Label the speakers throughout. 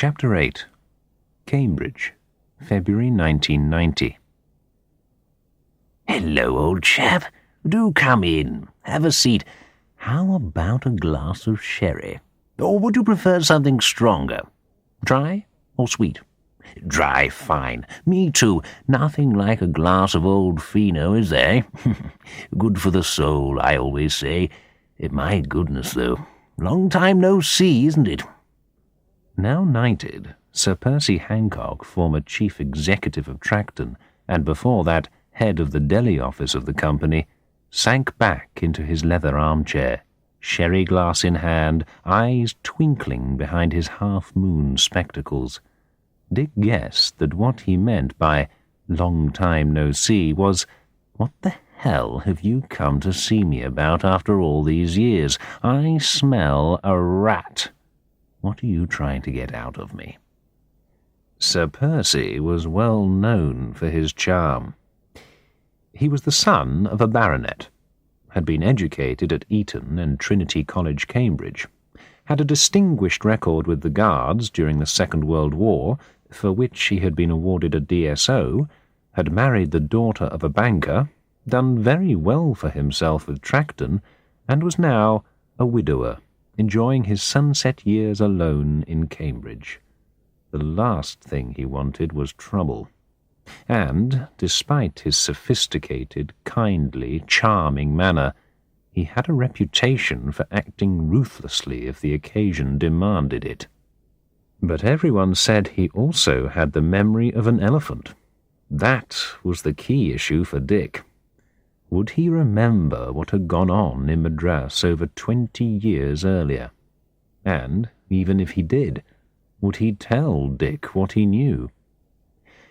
Speaker 1: Chapter 8. Cambridge, February 1990.
Speaker 2: Hello, old chap. Do come in. Have a seat. How about a glass of sherry? Or would you prefer something stronger? Dry or sweet? Dry, fine. Me too. Nothing like a glass of old Fino, is there? Good for the soul, I always say. My goodness, though. Long time no see, isn't it?
Speaker 1: Now knighted, Sir Percy Hancock, former chief executive of Tracton, and before that head of the Delhi office of the company, sank back into his leather armchair, sherry glass in hand, eyes twinkling behind his half-moon spectacles. Dick guessed that what he meant by long time no see was, "What the hell have you come to see me about after all these years? I smell a rat. What are you trying to get out of me?" Sir Percy was well known for his charm. He was the son of a baronet, had been educated at Eton and Trinity College, Cambridge, had a distinguished record with the Guards during the Second World War, for which he had been awarded a DSO, had married the daughter of a banker, done very well for himself with Tracton, and was now a widower, enjoying his sunset years alone in Cambridge. The last thing he wanted was trouble. And, despite his sophisticated, kindly, charming manner, he had a reputation for acting ruthlessly if the occasion demanded it. But everyone said he also had the memory of an elephant. That was the key issue for Dick. Would he remember what had gone on in Madras over 20 years earlier? And, even if he did, would he tell Dick what he knew?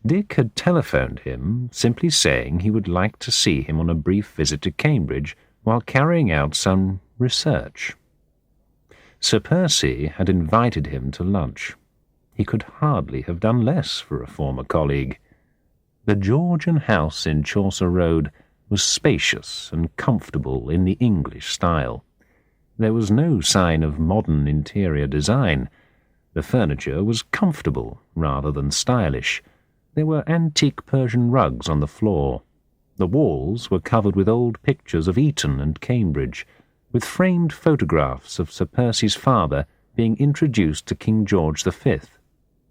Speaker 1: Dick had telephoned him, simply saying he would like to see him on a brief visit to Cambridge while carrying out some research. Sir Percy had invited him to lunch. He could hardly have done less for a former colleague. The Georgian house in Chaucer Road was spacious and comfortable in the English style. There was no sign of modern interior design. The furniture was comfortable rather than stylish. There were antique Persian rugs on the floor. The walls were covered with old pictures of Eton and Cambridge, with framed photographs of Sir Percy's father being introduced to King George V,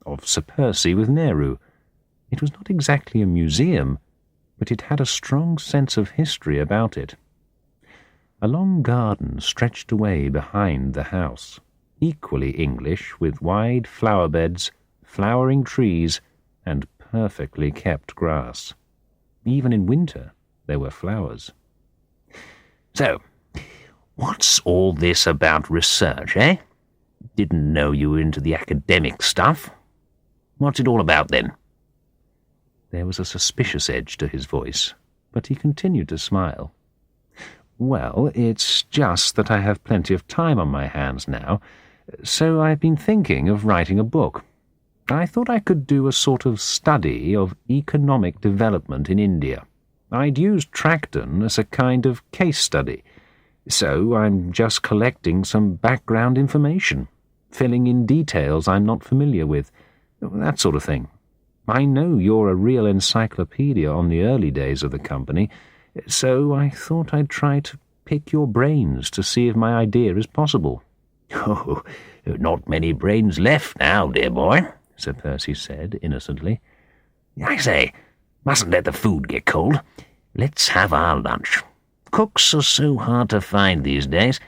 Speaker 1: of Sir Percy with Nehru. It was not exactly a museum, but it had a strong sense of history about it. A long garden stretched away behind the house, equally English, with wide flower beds, flowering trees, and perfectly kept grass. Even in winter there were flowers.
Speaker 2: So, what's all this about research, eh? Didn't know you were into the academic stuff. What's it all about, then?
Speaker 1: There was a suspicious edge to his voice, but he continued to smile. "Well, it's just that I have plenty of time on my hands now, so I've been thinking of writing a book. I thought I could do a sort of study of economic development in India. I'd use Tracton as a kind of case study, so I'm just collecting some background information, filling in details I'm not familiar with, that sort of thing. I know you're a real encyclopedia on the early days of the company, so I thought I'd try to pick your brains to see if my idea is possible."
Speaker 2: "Oh, not many brains left now, dear boy," Sir Percy said innocently. "I say, mustn't let the food get cold. Let's have our lunch. Cooks are so hard to find these days.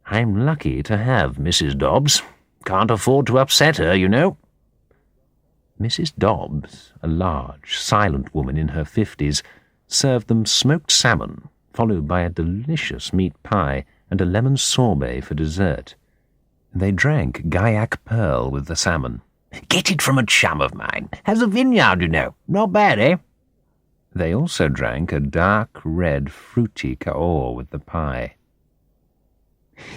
Speaker 2: I'm lucky to have Mrs. Dobbs. Can't afford to upset her, you know."
Speaker 1: Mrs. Dobbs, a large, silent woman in her 50s, served them smoked salmon, followed by a delicious meat pie and a lemon sorbet for dessert. They drank Gaiac Pearl with the salmon.
Speaker 2: "Get it from a chum of mine. Has a vineyard, you know. Not bad, eh?"
Speaker 1: They also drank a dark red fruity Cahors with the pie.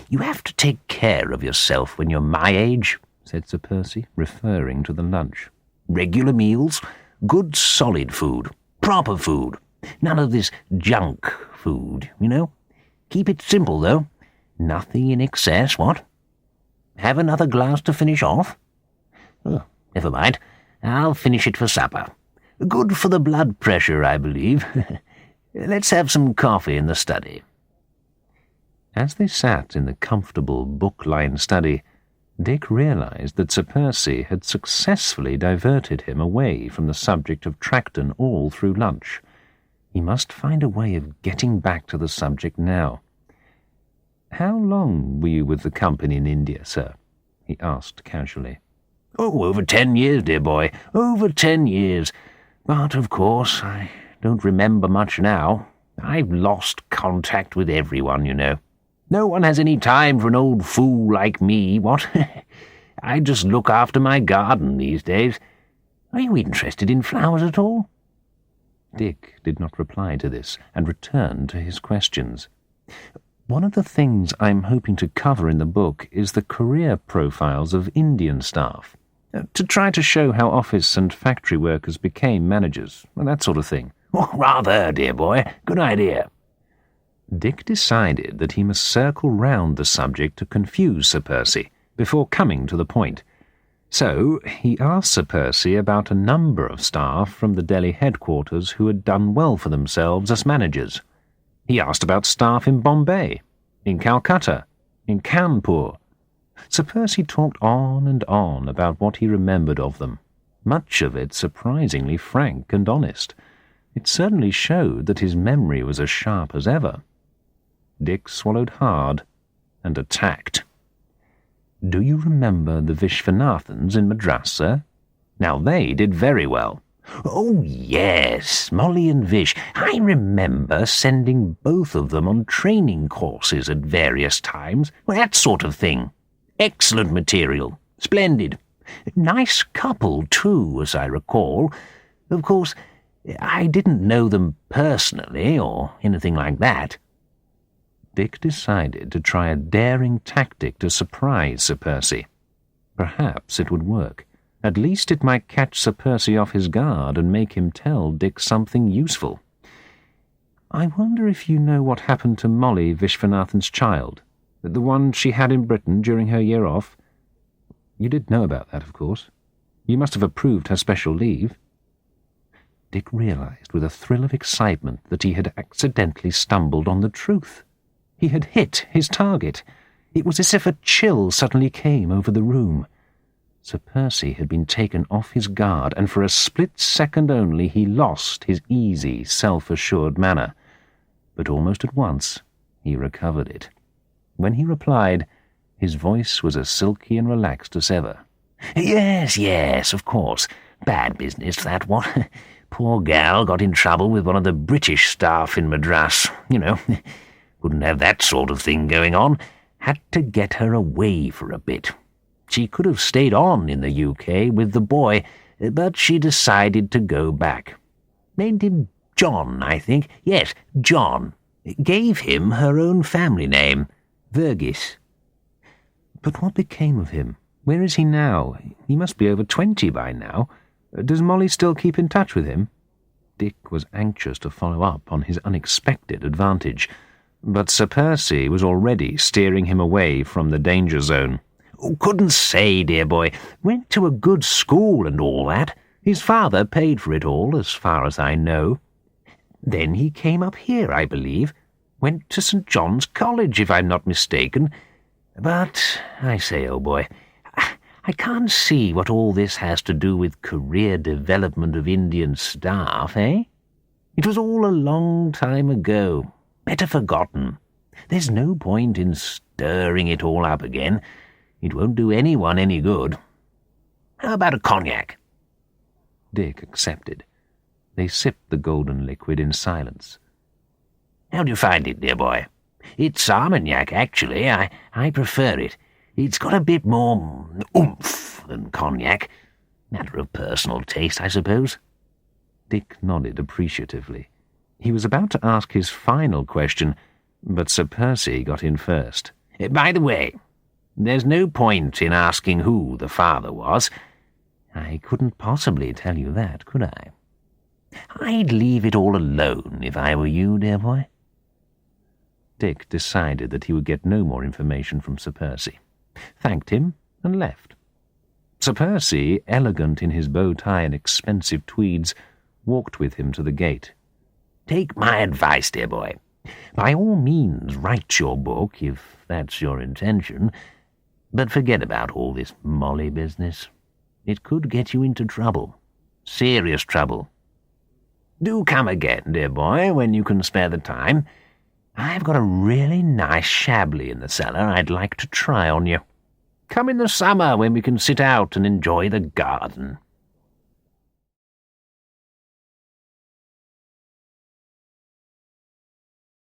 Speaker 2: "You have to take care of yourself when you're my age,"
Speaker 1: said Sir Percy, referring to the lunch.
Speaker 2: "Regular meals, good solid food, proper food. None of this junk food, you know. Keep it simple, though. Nothing in excess, what? Have another glass to finish off? Oh, never mind. I'll finish it for supper. Good for the blood pressure, I believe. Let's have some coffee in the study."
Speaker 1: As they sat in the comfortable book-lined study, Dick realized that Sir Percy had successfully diverted him away from the subject of Tracton all through lunch. He must find a way of getting back to the subject now. "How long were you with the company in India, sir?" he asked casually.
Speaker 2: "Oh, over 10 years, dear boy, over 10 years. But, of course, I don't remember much now. I've lost contact with everyone, you know. No one has any time for an old fool like me, what? I just look after my garden these days. Are you interested in flowers at all?"
Speaker 1: Dick did not reply to this, and returned to his questions. "One of the things I'm hoping to cover in the book is the career profiles of Indian staff, to try to show how office and factory workers became managers, and that sort of thing."
Speaker 2: "Oh, rather, dear boy. Good idea."
Speaker 1: Dick decided that he must circle round the subject to confuse Sir Percy before coming to the point. So he asked Sir Percy about a number of staff from the Delhi headquarters who had done well for themselves as managers. He asked about staff in Bombay, in Calcutta, in Kanpur. Sir Percy talked on and on about what he remembered of them, much of it surprisingly frank and honest. It certainly showed that his memory was as sharp as ever. Dick swallowed hard and attacked. "Do you remember the Vishwanathans in Madras, sir? Now, they did very well."
Speaker 2: "Oh, yes, Molly and Vish. I remember sending both of them on training courses at various times. Well, that sort of thing. Excellent material. Splendid. Nice couple, too, as I recall. Of course, I didn't know them personally or anything like that."
Speaker 1: Dick decided to try a daring tactic to surprise Sir Percy. Perhaps it would work. At least it might catch Sir Percy off his guard and make him tell Dick something useful. "I wonder if you know what happened to Molly Vishwanathan's child, the one she had in Britain during her year off? You did know about that, of course. You must have approved her special leave." Dick realized with a thrill of excitement that he had accidentally stumbled on the truth. He had hit his target. It was as if a chill suddenly came over the room. Sir Percy had been taken off his guard, and for a split second only he lost his easy, self-assured manner. But almost at once he recovered it. When he replied, his voice was as silky and relaxed as ever.
Speaker 2: Yes, of course. Bad business, that one. Poor gal got in trouble with one of the British staff in Madras. You know, couldn't have that sort of thing going on. Had to get her away for a bit. She could have stayed on in the UK with the boy, but she decided to go back. Named him John, I think. Yes, John. Gave him her own family name, Verghese.
Speaker 1: But what became of him? Where is he now? He must be over 20 by now. Does Molly still keep in touch with him? Dick was anxious to follow up on his unexpected advantage, but Sir Percy was already steering him away from the danger zone.
Speaker 2: Couldn't say, dear boy. Went to a good school and all that. His father paid for it all, as far as I know. Then he came up here, I believe. Went to St. John's College, if I'm not mistaken. But, I say, old boy, I can't see what all this has to do with career development of Indian staff, eh? It was all a long time ago. Better forgotten. There's no point in stirring it all up again. It won't do anyone any good. How about a cognac?
Speaker 1: Dick accepted. They sipped the golden liquid in silence.
Speaker 2: How do you find it, dear boy? It's Armagnac, actually. I prefer it. It's got a bit more oomph than cognac. Matter of personal taste, I suppose.
Speaker 1: Dick nodded appreciatively. He was about to ask his final question, but Sir Percy got in first.
Speaker 2: By the way, there's no point in asking who the father was.
Speaker 1: I couldn't possibly tell you that, could I?
Speaker 2: I'd leave it all alone if I were you, dear boy.
Speaker 1: Dick decided that he would get no more information from Sir Percy, thanked him, and left. Sir Percy, elegant in his bow tie and expensive tweeds, walked with him to the gate.
Speaker 2: "Take my advice, dear boy. By all means write your book, if that's your intention, but forget about all this Molly business. It could get you into trouble. Serious trouble. Do come again, dear boy, when you can spare the time. I've got a really nice Chablis in the cellar I'd like to try on you. Come in the summer when we can sit out and enjoy the garden."